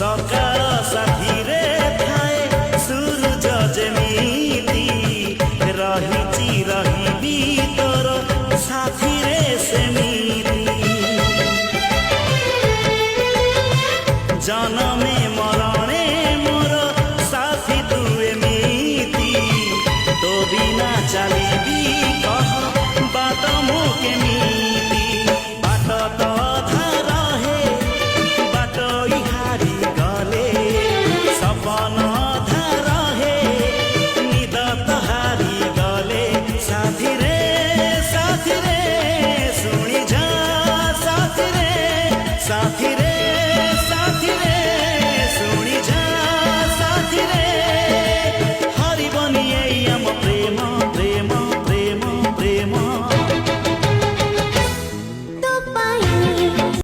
सकाळ साथीरे थाए सूरज जेमिति रहिछि रहिबी तोर साथीरे सेमिति जनमे मरणे मोर साथी तू एमिति तो बिना चलिबी कह बाट मो केमिति बाट तो अधा रहे बाट हारी गले सपन अधा रहे निद तो हारी गले साथी रे शुणी जा साथी रे